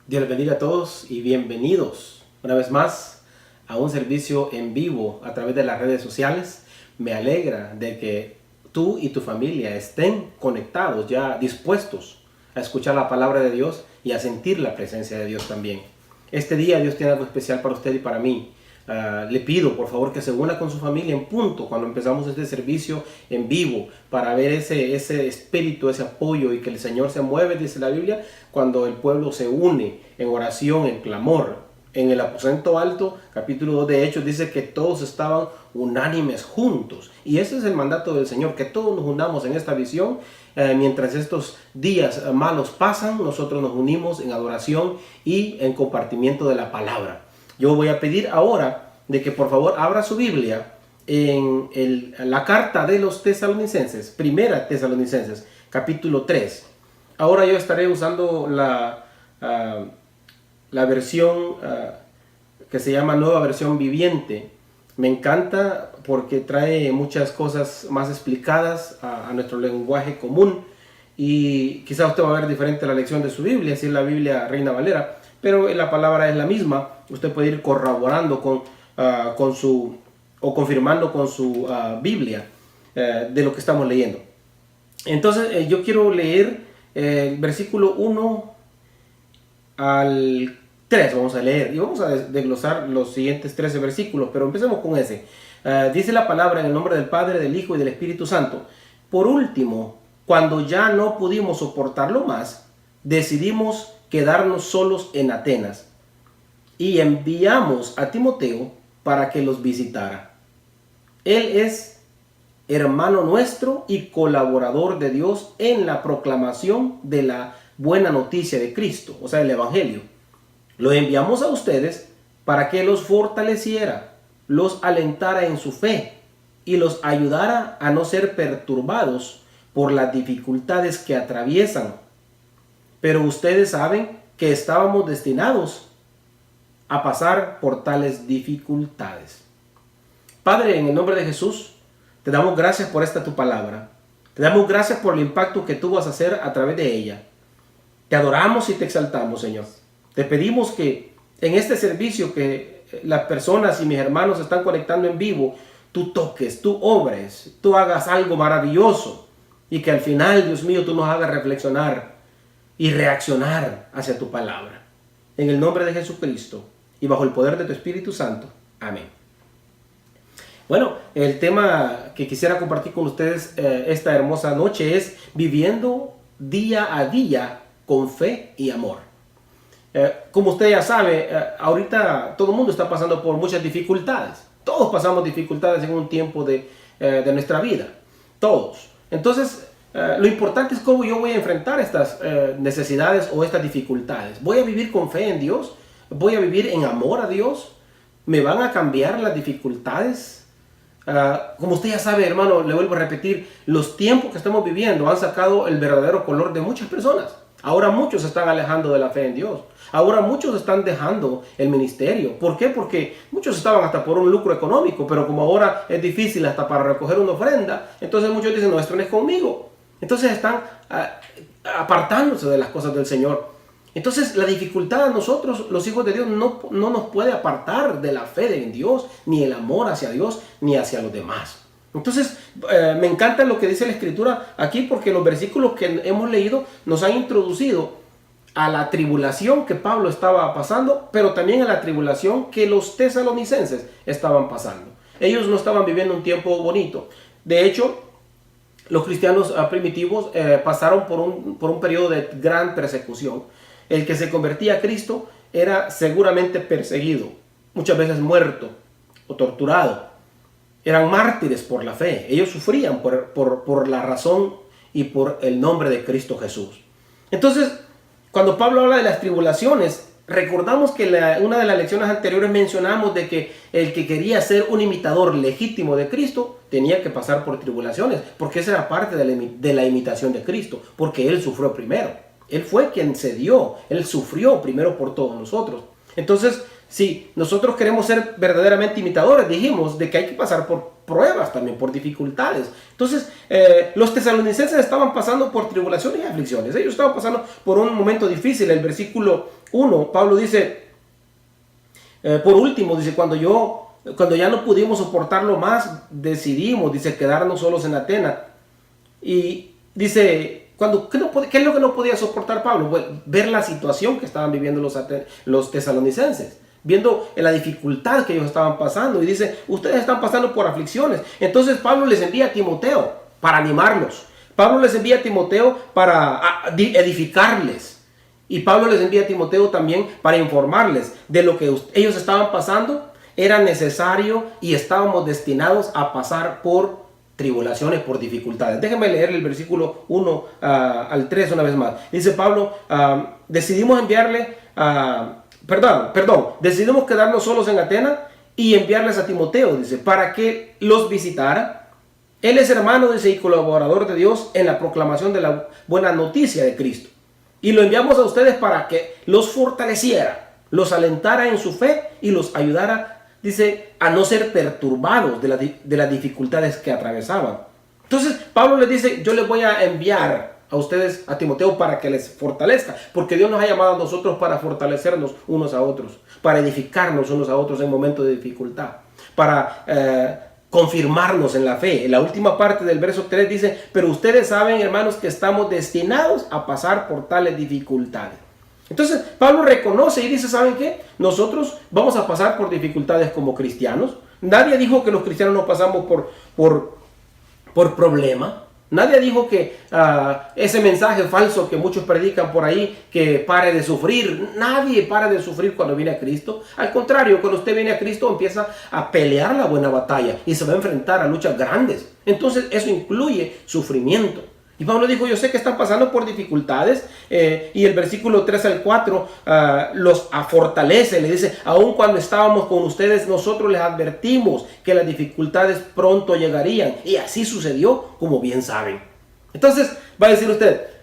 Dios les bendiga a todos y bienvenidos una vez más a un servicio en vivo a través de las redes sociales. Me alegra de que tú y tu familia estén conectados, ya dispuestos a escuchar la palabra de Dios y a sentir la presencia de Dios también. Este día Dios tiene algo especial para usted y para mí. Le pido por favor que se una con su familia en punto cuando empezamos este servicio en vivo para ver ese espíritu, ese apoyo y que el Señor se mueve, dice la Biblia, cuando el pueblo se une en oración, en clamor. En el aposento alto, capítulo 2 de Hechos, dice que todos estaban unánimes juntos. Y ese es el mandato del Señor, que todos nos unamos en esta visión. Mientras estos días malos pasan, nosotros nos unimos en adoración y en compartimiento de la palabra. Yo voy a pedir ahora de que por favor abra su Biblia en la carta de los tesalonicenses, primera Tesalonicenses, capítulo 3. Ahora yo estaré usando la versión que se llama Nueva Versión Viviente. Me encanta porque trae muchas cosas más explicadas a nuestro lenguaje común. Y quizás usted va a ver diferente la lección de su Biblia, si es la Biblia Reina Valera, pero la palabra es la misma. Usted puede ir corroborando con su, o confirmando con su Biblia de lo que estamos leyendo. Entonces yo quiero leer el versículo 1 al 3, vamos a leer y vamos a desglosar los siguientes 13 versículos, pero empecemos con ese. Dice la palabra en el nombre del Padre, del Hijo y del Espíritu Santo. Por último, cuando ya no pudimos soportarlo más, decidimos quedarnos solos en Atenas y enviamos a Timoteo para que los visitara. Él es hermano nuestro y colaborador de Dios en la proclamación de la buena noticia de Cristo, o sea, el Evangelio. Lo enviamos a ustedes para que los fortaleciera, los alentara en su fe y los ayudara a no ser perturbados por las dificultades que atraviesan. Pero ustedes saben que estábamos destinados a pasar por tales dificultades. Padre, en el nombre de Jesús, te damos gracias por esta tu palabra. Te damos gracias por el impacto que tú vas a hacer a través de ella. Te adoramos y te exaltamos, Señor. Te pedimos que en este servicio que las personas y mis hermanos están conectando en vivo, tú toques, tú obres, tú hagas algo maravilloso y que al final, Dios mío, tú nos hagas reflexionar y reaccionar hacia tu palabra. En el nombre de Jesucristo y bajo el poder de tu Espíritu Santo. Amén. Bueno, el tema que quisiera compartir con ustedes esta hermosa noche es viviendo día a día con fe y amor. Como usted ya sabe, ahorita todo el mundo está pasando por muchas dificultades. Todos pasamos dificultades en un tiempo de nuestra vida. Todos. Entonces, lo importante es cómo yo voy a enfrentar estas necesidades o estas dificultades. ¿Voy a vivir con fe en Dios? ¿Voy a vivir en amor a Dios? ¿Me van a cambiar las dificultades? Como usted ya sabe, hermano, le vuelvo a repetir, los tiempos que estamos viviendo han sacado el verdadero color de muchas personas. Ahora muchos se están alejando de la fe en Dios. Ahora muchos están dejando el ministerio. ¿Por qué? Porque muchos estaban hasta por un lucro económico, pero como ahora es difícil hasta para recoger una ofrenda, entonces muchos dicen, no, esto no es conmigo. Entonces están apartándose de las cosas del Señor. Entonces la dificultad a nosotros, los hijos de Dios, no nos puede apartar de la fe en Dios, ni el amor hacia Dios, ni hacia los demás. Entonces me encanta lo que dice la Escritura aquí, porque los versículos que hemos leído nos han introducido a la tribulación que Pablo estaba pasando, pero también a la tribulación que los tesalonicenses estaban pasando. Ellos no estaban viviendo un tiempo bonito. De hecho, los cristianos primitivos pasaron por un periodo de gran persecución. El que se convertía a Cristo era seguramente perseguido, muchas veces muerto o torturado. Eran mártires por la fe. Ellos sufrían por la razón y por el nombre de Cristo Jesús. Entonces, cuando Pablo habla de las tribulaciones, recordamos que una de las lecciones anteriores mencionamos de que el que quería ser un imitador legítimo de Cristo tenía que pasar por tribulaciones, porque esa era parte de la imitación de Cristo, porque Él sufrió primero. Él fue quien se dio, Él sufrió primero por todos nosotros. Entonces, si nosotros queremos ser verdaderamente imitadores, dijimos de que hay que pasar por pruebas también, por dificultades. Entonces, los tesalonicenses estaban pasando por tribulaciones y aflicciones. Ellos estaban pasando por un momento difícil. El versículo 1, Pablo dice, por último, dice, cuando ya no pudimos soportarlo más, decidimos, dice, quedarnos solos en Atenas. Y dice, ¿qué es lo que no podía soportar Pablo? Bueno, ver la situación que estaban viviendo los tesalonicenses, viendo la dificultad que ellos estaban pasando. Y dice, ustedes están pasando por aflicciones. Entonces Pablo les envía a Timoteo para animarlos. Pablo les envía a Timoteo para edificarles. Y Pablo les envía a Timoteo también para informarles de lo que ellos estaban pasando. Era necesario y estábamos destinados a pasar por tribulaciones, por dificultades. Déjenme leer el versículo 1 al 3 una vez más. Dice Pablo, decidimos quedarnos solos en Atenas y enviarles a Timoteo, dice, para que los visitara. Él es hermano, dice, y colaborador de Dios en la proclamación de la buena noticia de Cristo. Y lo enviamos a ustedes para que los fortaleciera, los alentara en su fe y los ayudara, dice, a no ser perturbados de las dificultades que atravesaban. Entonces Pablo les dice, yo les voy a enviar a ustedes, a Timoteo, para que les fortalezca, porque Dios nos ha llamado a nosotros para fortalecernos unos a otros, para edificarnos unos a otros en momentos de dificultad, para confirmarnos en la fe. En la última parte del verso 3 dice, pero ustedes saben, hermanos, que estamos destinados a pasar por tales dificultades. Entonces Pablo reconoce y dice, ¿saben qué? Nosotros vamos a pasar por dificultades como cristianos. Nadie dijo que los cristianos no pasamos por problemas. Nadie dijo que ese mensaje falso que muchos predican por ahí, que pare de sufrir. Nadie para de sufrir cuando viene a Cristo. Al contrario, cuando usted viene a Cristo empieza a pelear la buena batalla y se va a enfrentar a luchas grandes. Entonces eso incluye sufrimiento. Y Pablo dijo, yo sé que están pasando por dificultades, y el versículo 3 al 4 los fortalece, le dice, aun cuando estábamos con ustedes, nosotros les advertimos que las dificultades pronto llegarían, y así sucedió, como bien saben. Entonces va a decir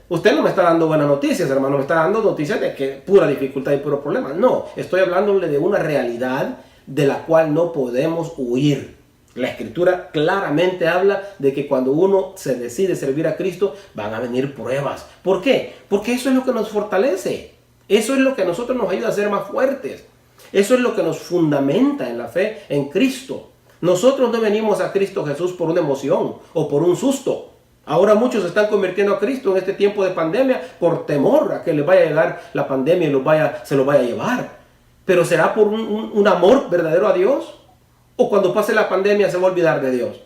usted no me está dando buenas noticias, hermano, me está dando noticias de que pura dificultad y puro problema. No, estoy hablándole de una realidad de la cual no podemos huir. La Escritura claramente habla de que cuando uno se decide servir a Cristo, van a venir pruebas. ¿Por qué? Porque eso es lo que nos fortalece. Eso es lo que a nosotros nos ayuda a ser más fuertes. Eso es lo que nos fundamenta en la fe en Cristo. Nosotros no venimos a Cristo Jesús por una emoción o por un susto. Ahora muchos se están convirtiendo a Cristo en este tiempo de pandemia por temor a que les vaya a llegar la pandemia y se lo vaya a llevar. Pero ¿será por un amor verdadero a Dios? ¿O cuando pase la pandemia se va a olvidar de Dios?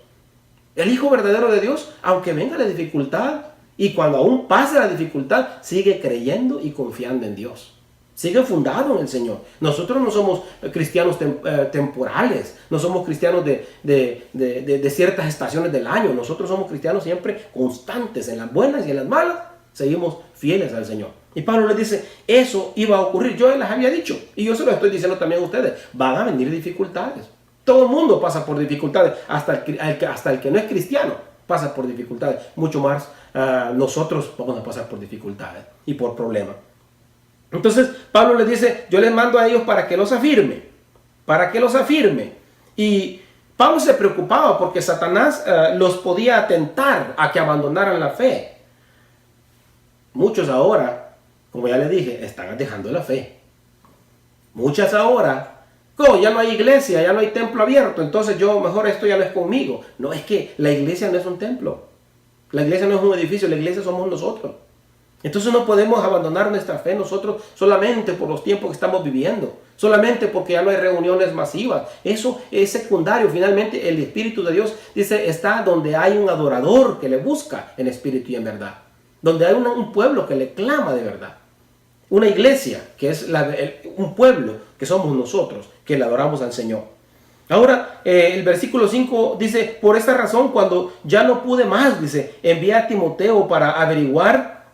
El hijo verdadero de Dios, aunque venga la dificultad, y cuando aún pase la dificultad, sigue creyendo y confiando en Dios. Sigue fundado en el Señor. Nosotros no somos cristianos temporales, no somos cristianos de ciertas estaciones del año. Nosotros somos cristianos siempre constantes, en las buenas y en las malas, seguimos fieles al Señor. Y Pablo les dice, eso iba a ocurrir, yo les había dicho, y yo se lo estoy diciendo también a ustedes, van a venir dificultades. Todo el mundo pasa por dificultades, hasta el que no es cristiano pasa por dificultades. Mucho más nosotros vamos a pasar por dificultades y por problemas. Entonces Pablo les dice, yo les mando a ellos para que los afirme. Y Pablo se preocupaba porque Satanás los podía tentar a que abandonaran la fe. Muchos ahora, como ya les dije, están dejando la fe. Muchas ahora, ya no hay iglesia, ya no hay templo abierto, entonces mejor esto ya no es conmigo. No, es que la iglesia no es un templo. La iglesia no es un edificio, la iglesia somos nosotros. Entonces no podemos abandonar nuestra fe nosotros solamente por los tiempos que estamos viviendo, solamente porque ya no hay reuniones masivas. Eso es secundario. Finalmente el Espíritu de Dios, dice, está donde hay un adorador que le busca en espíritu y en verdad, donde hay un pueblo que le clama de verdad. Una iglesia, que es un pueblo, que somos nosotros, que le adoramos al Señor. Ahora, el versículo 5 dice, por esta razón, cuando ya no pude más, dice, envié a Timoteo para averiguar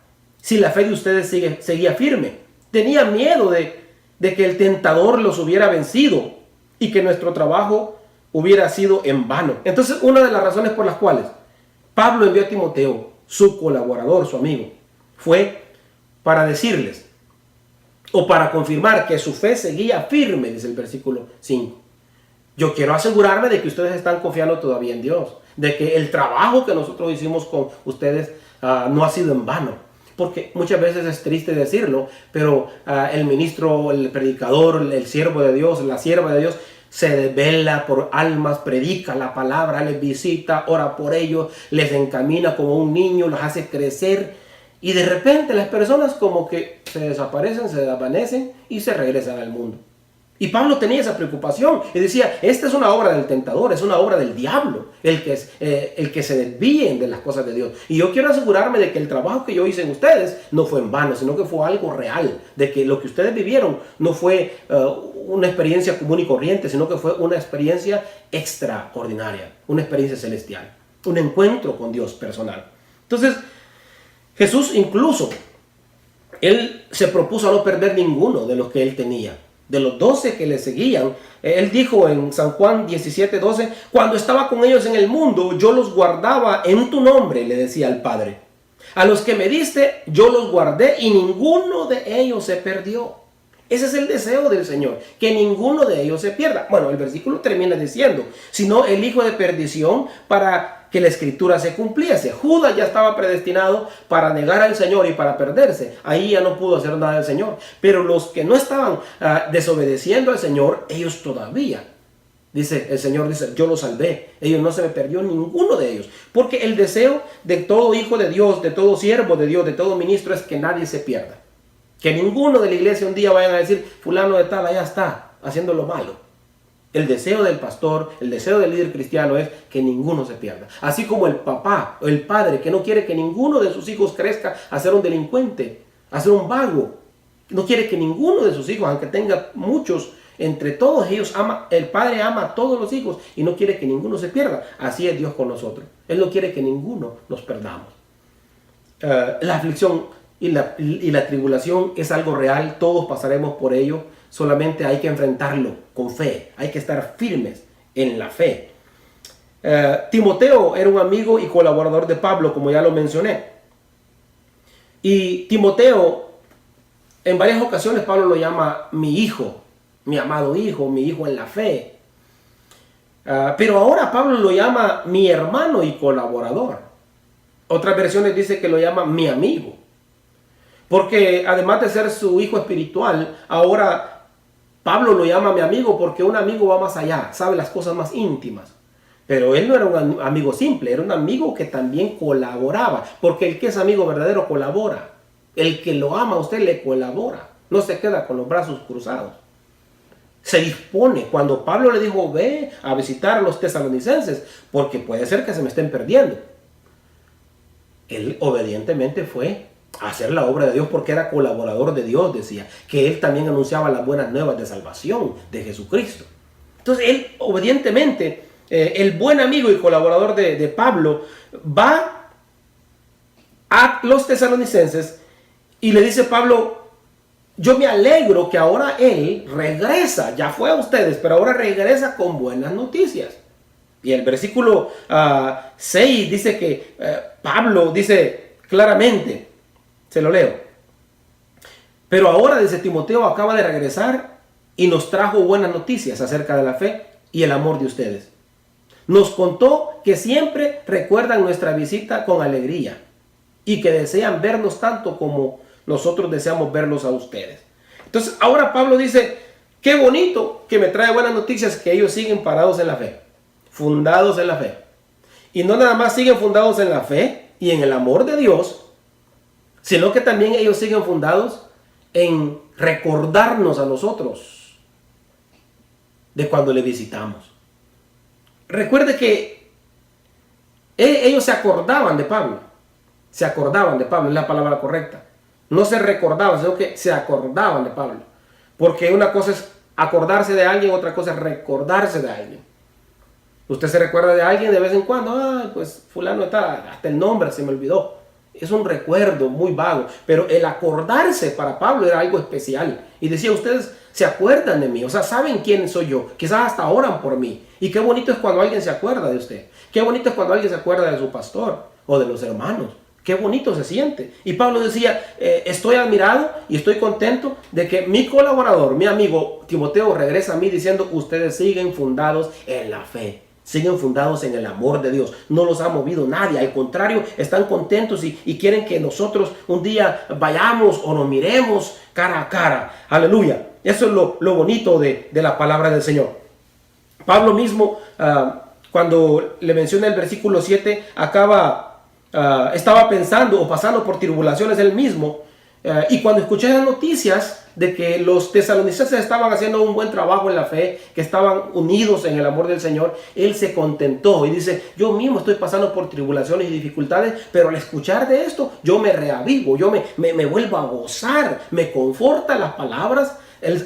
si la fe de ustedes seguía firme. Tenía miedo de que el tentador los hubiera vencido y que nuestro trabajo hubiera sido en vano. Entonces, una de las razones por las cuales Pablo envió a Timoteo, su colaborador, su amigo, fue para decirles, o para confirmar que su fe seguía firme, dice el versículo 5. Yo quiero asegurarme de que ustedes están confiando todavía en Dios, de que el trabajo que nosotros hicimos con ustedes no ha sido en vano. Porque muchas veces es triste decirlo, pero el ministro, el predicador, el siervo de Dios, la sierva de Dios, se desvela por almas, predica la palabra, les visita, ora por ellos, les encamina como un niño, los hace crecer. Y de repente las personas como que se desaparecen, se desvanecen y se regresan al mundo. Y Pablo tenía esa preocupación y decía, esta es una obra del tentador, es una obra del diablo, el que se desvíen de las cosas de Dios. Y yo quiero asegurarme de que el trabajo que yo hice en ustedes no fue en vano, sino que fue algo real, de que lo que ustedes vivieron no fue una experiencia común y corriente, sino que fue una experiencia extraordinaria, una experiencia celestial, un encuentro con Dios personal. Entonces, Jesús incluso, él se propuso a no perder ninguno de los que él tenía. De los 12 que le seguían, él dijo en San Juan 17:12, cuando estaba con ellos en el mundo, yo los guardaba en tu nombre, le decía al Padre. A los que me diste, yo los guardé y ninguno de ellos se perdió. Ese es el deseo del Señor, que ninguno de ellos se pierda. Bueno, el versículo termina diciendo, sino el hijo de perdición para que la escritura se cumpliese. Judas ya estaba predestinado para negar al Señor y para perderse. Ahí ya no pudo hacer nada el Señor. Pero los que no estaban desobedeciendo al Señor, ellos todavía. Dice, el Señor dice, yo los salvé. Ellos no se me perdió ninguno de ellos. Porque el deseo de todo hijo de Dios, de todo siervo de Dios, de todo ministro es que nadie se pierda. Que ninguno de la iglesia un día vayan a decir, fulano de tal, allá está, haciendo lo malo. El deseo del pastor, el deseo del líder cristiano es que ninguno se pierda. Así como el papá o el padre que no quiere que ninguno de sus hijos crezca a ser un delincuente, a ser un vago. No quiere que ninguno de sus hijos, aunque tenga muchos, entre todos ellos el padre ama a todos los hijos y no quiere que ninguno se pierda. Así es Dios con nosotros. Él no quiere que ninguno nos perdamos. La aflicción y la tribulación es algo real, todos pasaremos por ello, solamente hay que enfrentarlo con fe, hay que estar firmes en la fe. Timoteo era un amigo y colaborador de Pablo, como ya lo mencioné. Y Timoteo, en varias ocasiones Pablo lo llama mi hijo, mi amado hijo, mi hijo en la fe. Pero ahora Pablo lo llama mi hermano y colaborador. Otras versiones dice que lo llama mi amigo. Porque además de ser su hijo espiritual, ahora Pablo lo llama mi amigo porque un amigo va más allá, sabe las cosas más íntimas. Pero él no era un amigo simple, era un amigo que también colaboraba. Porque el que es amigo verdadero colabora. El que lo ama a usted le colabora. No se queda con los brazos cruzados. Se dispone. Cuando Pablo le dijo, ve a visitar a los tesalonicenses, porque puede ser que se me estén perdiendo. Él obedientemente fue a hacer la obra de Dios porque era colaborador de Dios, decía. Que él también anunciaba las buenas nuevas de salvación de Jesucristo. Entonces él obedientemente, el buen amigo y colaborador de Pablo, va a los tesalonicenses y le dice Pablo, yo me alegro que ahora él regresa, ya fue a ustedes, pero ahora regresa con buenas noticias. Y el versículo 6 dice que Pablo dice claramente, se lo leo. Pero ahora, dice, Timoteo acaba de regresar y nos trajo buenas noticias acerca de la fe y el amor de ustedes. Nos contó que siempre recuerdan nuestra visita con alegría y que desean vernos tanto como nosotros deseamos verlos a ustedes. Entonces ahora Pablo dice, qué bonito que me trae buenas noticias, que ellos siguen parados en la fe, fundados en la fe. Y no nada más siguen fundados en la fe y en el amor de Dios, sino que también ellos siguen fundados en recordarnos a nosotros de cuando le visitamos. Recuerde que ellos se acordaban de Pablo. Se acordaban de Pablo, es la palabra correcta. No se recordaban, sino que se acordaban de Pablo. Porque una cosa es acordarse de alguien, otra cosa es recordarse de alguien. Usted se recuerda de alguien de vez en cuando, pues fulano está, hasta el nombre se me olvidó. Es un recuerdo muy vago, pero el acordarse para Pablo era algo especial. Y decía, ustedes se acuerdan de mí, o sea, saben quién soy yo, quizás hasta oran por mí. Y qué bonito es cuando alguien se acuerda de usted. Qué bonito es cuando alguien se acuerda de su pastor o de los hermanos. Qué bonito se siente. Y Pablo decía, estoy admirado y estoy contento de que mi colaborador, mi amigo Timoteo, regresa a mí diciendo, ustedes siguen fundados en la fe. Siguen fundados en el amor de Dios. No los ha movido nadie. Al contrario, están contentos y quieren que nosotros un día vayamos o nos miremos cara a cara. Aleluya. Eso es lo bonito de la palabra del Señor. Pablo mismo, cuando le menciona el versículo 7, estaba pensando o pasando por tribulaciones él mismo. Y cuando escuché las noticias de que los tesalonicenses estaban haciendo un buen trabajo en la fe, que estaban unidos en el amor del Señor, él se contentó y dice, yo mismo estoy pasando por tribulaciones y dificultades, pero al escuchar de esto, yo me reavivo, yo me vuelvo a gozar, me conforta las palabras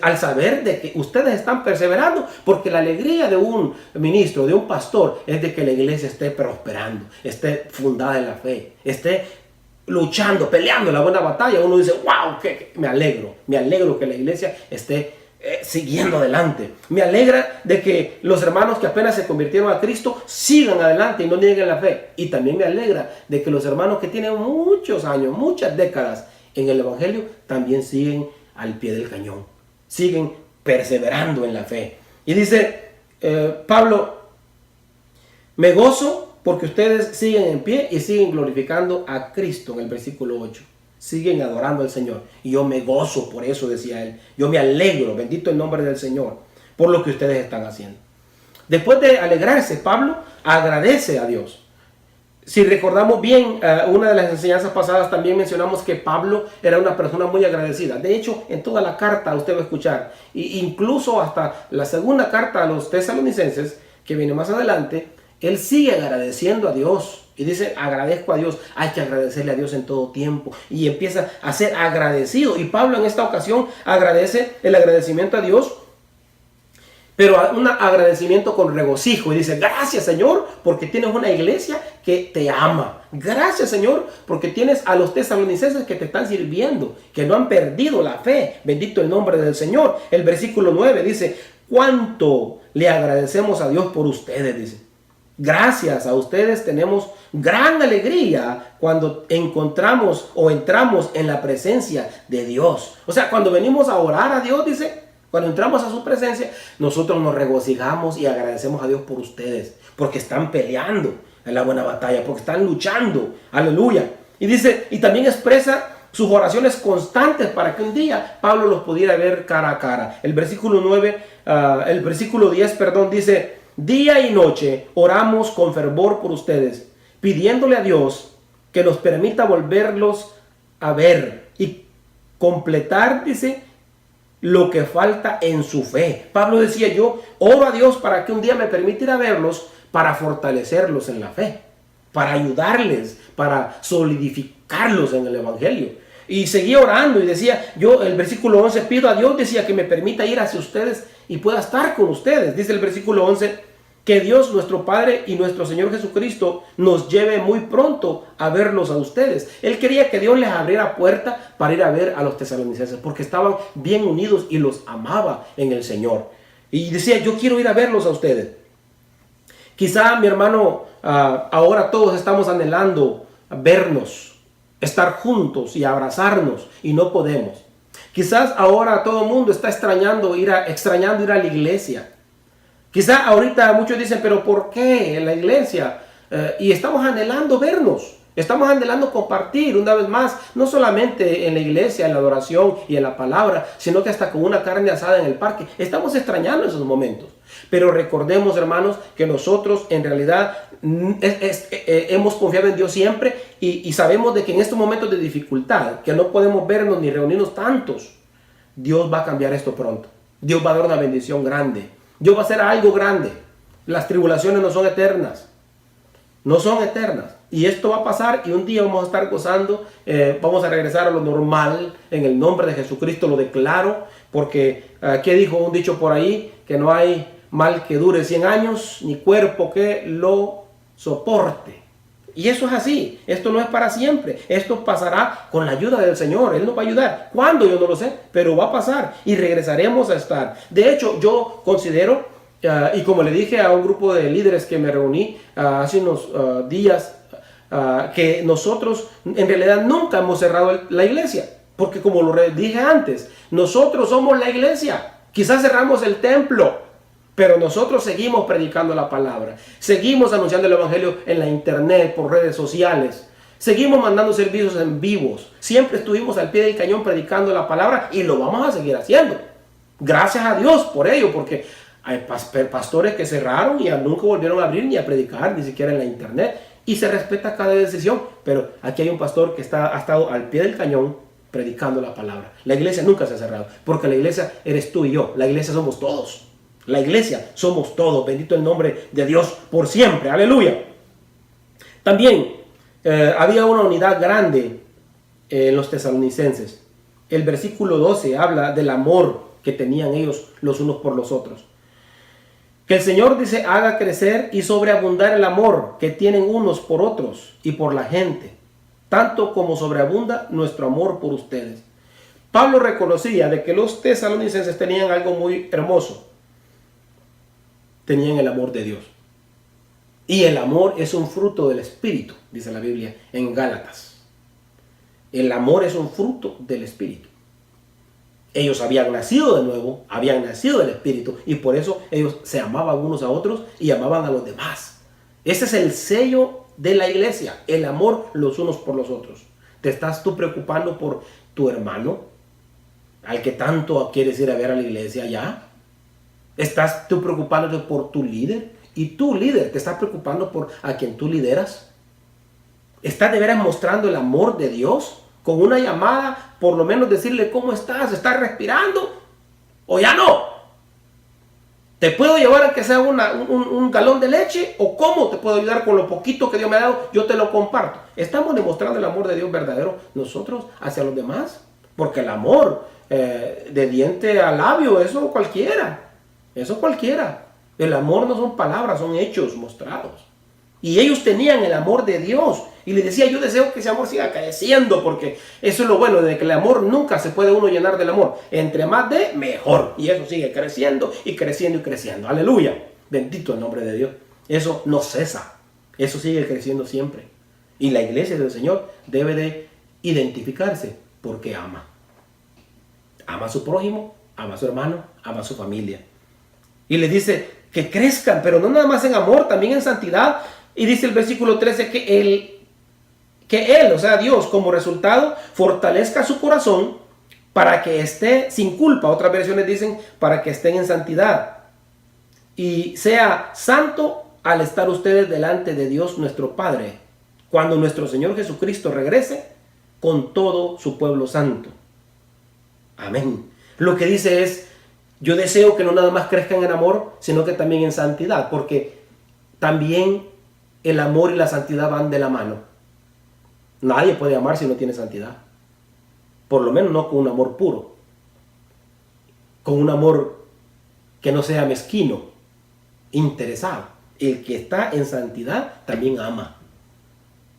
al saber de que ustedes están perseverando, porque la alegría de un ministro, de un pastor, es de que la iglesia esté prosperando, esté fundada en la fe, esté luchando, peleando la buena batalla. Uno dice, wow, me alegro que la iglesia esté siguiendo adelante. Me alegra de que los hermanos que apenas se convirtieron a Cristo sigan adelante y no nieguen la fe. Y también me alegra de que los hermanos que tienen muchos años, muchas décadas en el Evangelio, también siguen al pie del cañón, siguen perseverando en la fe. Y dice Pablo, me gozo porque ustedes siguen en pie y siguen glorificando a Cristo, en el versículo 8. Siguen adorando al Señor. Y yo me gozo por eso, decía él. Yo me alegro, bendito el nombre del Señor, por lo que ustedes están haciendo. Después de alegrarse, Pablo agradece a Dios. Si recordamos bien, una de las enseñanzas pasadas también mencionamos que Pablo era una persona muy agradecida. De hecho, en toda la carta usted va a escuchar, incluso hasta la segunda carta a los tesalonicenses, que viene más adelante, él sigue agradeciendo a Dios y dice, agradezco a Dios. Hay que agradecerle a Dios en todo tiempo, y empieza a ser agradecido. Y Pablo en esta ocasión agradece el agradecimiento a Dios, pero un agradecimiento con regocijo, y dice, gracias Señor porque tienes una iglesia que te ama. Gracias Señor porque tienes a los tesalonicenses que te están sirviendo, que no han perdido la fe. Bendito el nombre del Señor. El versículo 9 dice, cuánto le agradecemos a Dios por ustedes, dice. Gracias a ustedes tenemos gran alegría cuando encontramos o entramos en la presencia de Dios. O sea, cuando venimos a orar a Dios, dice, cuando entramos a su presencia, nosotros nos regocijamos y agradecemos a Dios por ustedes, porque están peleando en la buena batalla, porque están luchando. Aleluya. Y dice, y también expresa sus oraciones constantes para que un día Pablo los pudiera ver cara a cara. El versículo 10, dice, día y noche oramos con fervor por ustedes, pidiéndole a Dios que nos permita volverlos a ver y completar, dice, lo que falta en su fe. Pablo decía, yo oro a Dios para que un día me permita ir a verlos, para fortalecerlos en la fe, para ayudarles, para solidificarlos en el Evangelio. Y seguía orando y decía, yo, el versículo 11, pido a Dios, decía, que me permita ir hacia ustedes y pueda estar con ustedes. Dice el versículo 11, que Dios nuestro Padre y nuestro Señor Jesucristo nos lleve muy pronto a verlos a ustedes. Él quería que Dios les abriera puerta para ir a ver a los tesalonicenses, porque estaban bien unidos y los amaba en el Señor. Y decía, yo quiero ir a verlos a ustedes. Quizá, mi hermano, ahora todos estamos anhelando vernos, estar juntos y abrazarnos, y no podemos. Quizás ahora todo el mundo está extrañando ir a la iglesia. Quizá ahorita muchos dicen, pero ¿por qué en la iglesia? Y estamos anhelando vernos, estamos anhelando compartir una vez más, no solamente en la iglesia, en la adoración y en la palabra, sino que hasta con una carne asada en el parque. Estamos extrañando esos momentos. Pero recordemos, hermanos, que nosotros en realidad hemos confiado en Dios siempre y sabemos de que en estos momentos de dificultad, que no podemos vernos ni reunirnos tantos, Dios va a cambiar esto pronto. Dios va a dar una bendición grande. Dios va a hacer algo grande. Las tribulaciones no son eternas. No son eternas. Y esto va a pasar y un día vamos a estar gozando. Vamos a regresar a lo normal. En el nombre de Jesucristo lo declaro. Porque, ¿qué dijo un dicho por ahí? Que no hay mal que dure 100 años, ni cuerpo que lo soporte. Y eso es así. Esto no es para siempre. Esto pasará con la ayuda del Señor. Él nos va a ayudar. ¿Cuándo? Yo no lo sé. Pero va a pasar. Y regresaremos a estar. De hecho, yo considero, y como le dije a un grupo de líderes que me reuní hace unos días, que nosotros en realidad nunca hemos cerrado la iglesia. Porque como lo dije antes, nosotros somos la iglesia. Quizás cerramos el templo, pero nosotros seguimos predicando la palabra. Seguimos anunciando el evangelio en la internet, por redes sociales. Seguimos mandando servicios en vivos. Siempre estuvimos al pie del cañón predicando la palabra y lo vamos a seguir haciendo. Gracias a Dios por ello, porque hay pastores que cerraron y nunca volvieron a abrir ni a predicar, ni siquiera en la internet. Y se respeta cada decisión. Pero aquí hay un pastor que ha estado al pie del cañón predicando la palabra. La iglesia nunca se ha cerrado, porque la iglesia eres tú y yo. La iglesia somos todos. La iglesia somos todos. Bendito el nombre de Dios por siempre. Aleluya. También había una unidad grande en los tesalonicenses. El versículo 12 habla del amor que tenían ellos los unos por los otros. Que el Señor, dice, haga crecer y sobreabundar el amor que tienen unos por otros y por la gente, tanto como sobreabunda nuestro amor por ustedes. Pablo reconocía de que los tesalonicenses tenían algo muy hermoso. Tenían el amor de Dios. Y el amor es un fruto del Espíritu, dice la Biblia en Gálatas. El amor es un fruto del Espíritu. Ellos habían nacido de nuevo, habían nacido del Espíritu, y por eso ellos se amaban unos a otros y amaban a los demás. Ese es el sello de la iglesia, el amor los unos por los otros. ¿Te estás tú preocupando por tu hermano, al que tanto quieres ir a ver a la iglesia ya? ¿Estás tú preocupándote por tu líder? ¿Y tu líder te está preocupando por a quien tú lideras? ¿Estás de veras mostrando el amor de Dios? Con una llamada, por lo menos decirle cómo estás, ¿estás respirando? ¿O ya no? ¿Te puedo llevar a que sea un galón de leche? ¿O cómo te puedo ayudar con lo poquito que Dios me ha dado? Yo te lo comparto. ¿Estamos demostrando el amor de Dios verdadero nosotros hacia los demás? Porque el amor de diente a labio, eso cualquiera. Eso cualquiera. El amor no son palabras, son hechos mostrados. Y ellos tenían el amor de Dios. Y le decía, yo deseo que ese amor siga creciendo, porque eso es lo bueno, de que el amor nunca se puede uno llenar del amor. Entre más de, mejor. Y eso sigue creciendo y creciendo y creciendo. Aleluya. Bendito el nombre de Dios. Eso no cesa. Eso sigue creciendo siempre. Y la iglesia del Señor debe de identificarse porque ama. Ama a su prójimo, ama a su hermano, ama a su familia. Y le dice que crezcan, pero no nada más en amor, también en santidad. Y dice el versículo 13 que Él, o sea Dios, como resultado, fortalezca su corazón para que esté sin culpa. Otras versiones dicen para que estén en santidad. Y sea santo al estar ustedes delante de Dios nuestro Padre, cuando nuestro Señor Jesucristo regrese con todo su pueblo santo. Amén. Lo que dice es, yo deseo que no nada más crezcan en amor, sino que también en santidad, porque también el amor y la santidad van de la mano. Nadie puede amar si no tiene santidad. Por lo menos no con un amor puro. Con un amor que no sea mezquino, interesado. El que está en santidad también ama.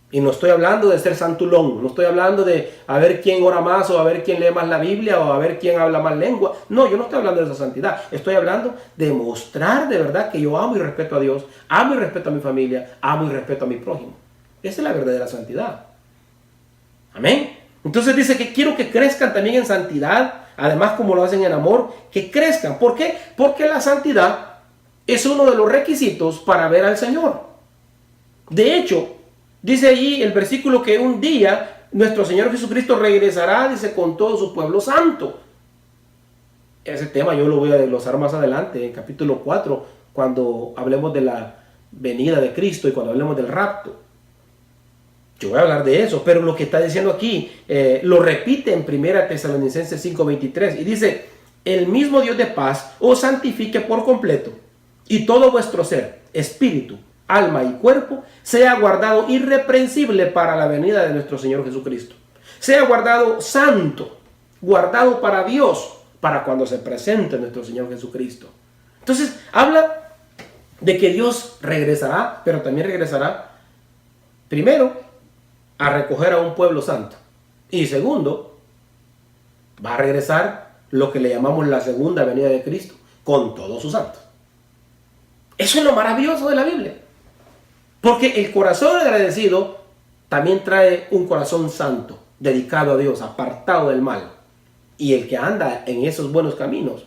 Y no estoy hablando de ser santulón. No estoy hablando de a ver quién ora más o a ver quién lee más la Biblia o a ver quién habla más lengua. No, yo no estoy hablando de esa santidad. Estoy hablando de mostrar de verdad que yo amo y respeto a Dios, amo y respeto a mi familia, amo y respeto a mi prójimo. Esa es la verdadera santidad. Amén. Entonces dice que quiero que crezcan también en santidad, además como lo hacen en amor, que crezcan. ¿Por qué? Porque la santidad es uno de los requisitos para ver al Señor. De hecho, dice allí el versículo que un día nuestro Señor Jesucristo regresará, dice, con todo su pueblo santo. Ese tema yo lo voy a desglosar más adelante, en capítulo 4, cuando hablemos de la venida de Cristo y cuando hablemos del rapto. Yo voy a hablar de eso, pero lo que está diciendo aquí, lo repite en 1 Tesalonicenses 5:23, y dice, el mismo Dios de paz os santifique por completo, y todo vuestro ser, espíritu, alma y cuerpo, sea guardado irreprensible para la venida de nuestro Señor Jesucristo. Sea guardado santo, guardado para Dios, para cuando se presente nuestro Señor Jesucristo. Entonces, habla de que Dios regresará, pero también regresará, primero, a recoger a un pueblo santo. Y segundo, va a regresar lo que le llamamos la segunda venida de Cristo, con todos sus santos. Eso es lo maravilloso de la Biblia. Porque el corazón agradecido también trae un corazón santo, dedicado a Dios, apartado del mal. Y el que anda en esos buenos caminos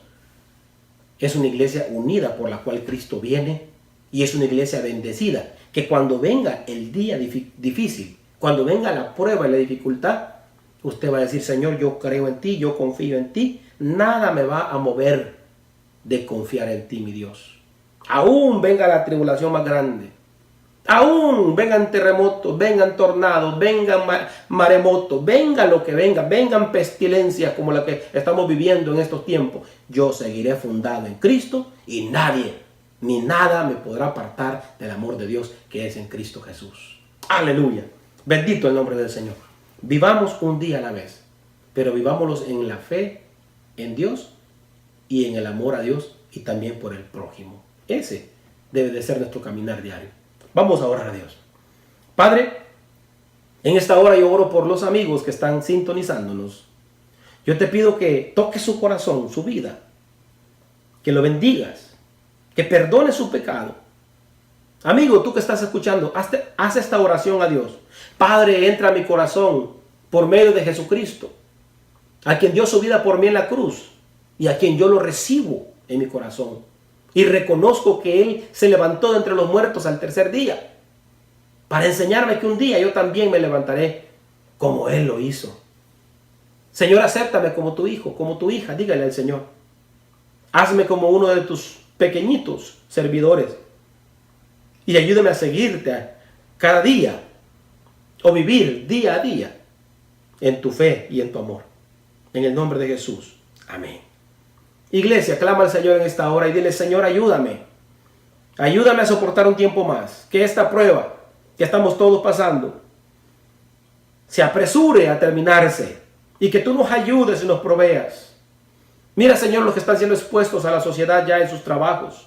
es una iglesia unida por la cual Cristo viene, y es una iglesia bendecida, que cuando venga el día difícil, cuando venga la prueba y la dificultad, usted va a decir: Señor, yo creo en ti, yo confío en ti, nada me va a mover de confiar en ti, mi Dios. Aún venga la tribulación más grande, aún vengan terremotos, vengan tornados, vengan maremotos, venga lo que venga, vengan pestilencias como la que estamos viviendo en estos tiempos, yo seguiré fundado en Cristo, y nadie ni nada me podrá apartar del amor de Dios que es en Cristo Jesús. Aleluya. Bendito el nombre del Señor. Vivamos un día a la vez, pero vivámoslos en la fe en Dios y en el amor a Dios, y también por el prójimo. Ese debe de ser nuestro caminar diario. Vamos a orar a Dios. Padre, en esta hora yo oro por los amigos que están sintonizándonos. Yo te pido que toques su corazón, su vida, que lo bendigas, que perdone su pecado. Amigo, tú que estás escuchando, haz esta oración a Dios. Padre, entra a mi corazón por medio de Jesucristo, a quien dio su vida por mí en la cruz, y a quien yo lo recibo en mi corazón. Y reconozco que Él se levantó de entre los muertos al tercer día, para enseñarme que un día yo también me levantaré como Él lo hizo. Señor, acéptame como tu hijo, como tu hija. Dígale al Señor: hazme como uno de tus pequeñitos servidores, y ayúdame a seguirte cada día, o vivir día a día en tu fe y en tu amor. En el nombre de Jesús. Amén. Iglesia, clama al Señor en esta hora y dile: Señor, ayúdame. Ayúdame a soportar un tiempo más, que esta prueba que estamos todos pasando se apresure a terminarse, y que tú nos ayudes y nos proveas. Mira, Señor, los que están siendo expuestos a la sociedad ya en sus trabajos,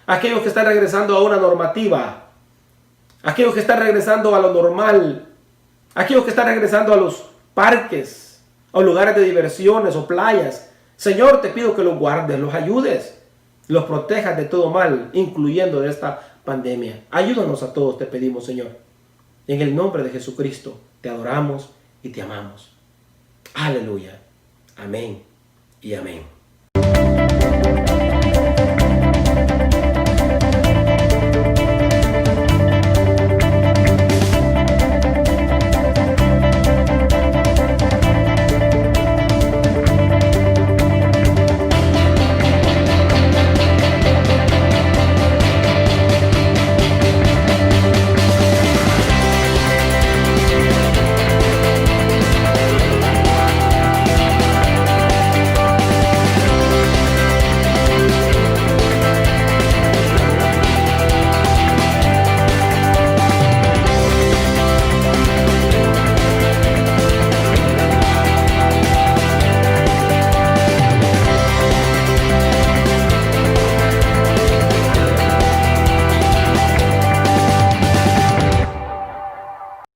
aquellos que están regresando a una normativa, aquellos que están regresando a lo normal, aquellos que están regresando a los parques, o lugares de diversiones o playas. Señor, te pido que los guardes, los ayudes, los protejas de todo mal, incluyendo de esta pandemia. Ayúdanos a todos, te pedimos, Señor. En el nombre de Jesucristo, te adoramos y te amamos. Aleluya. Amén y amén.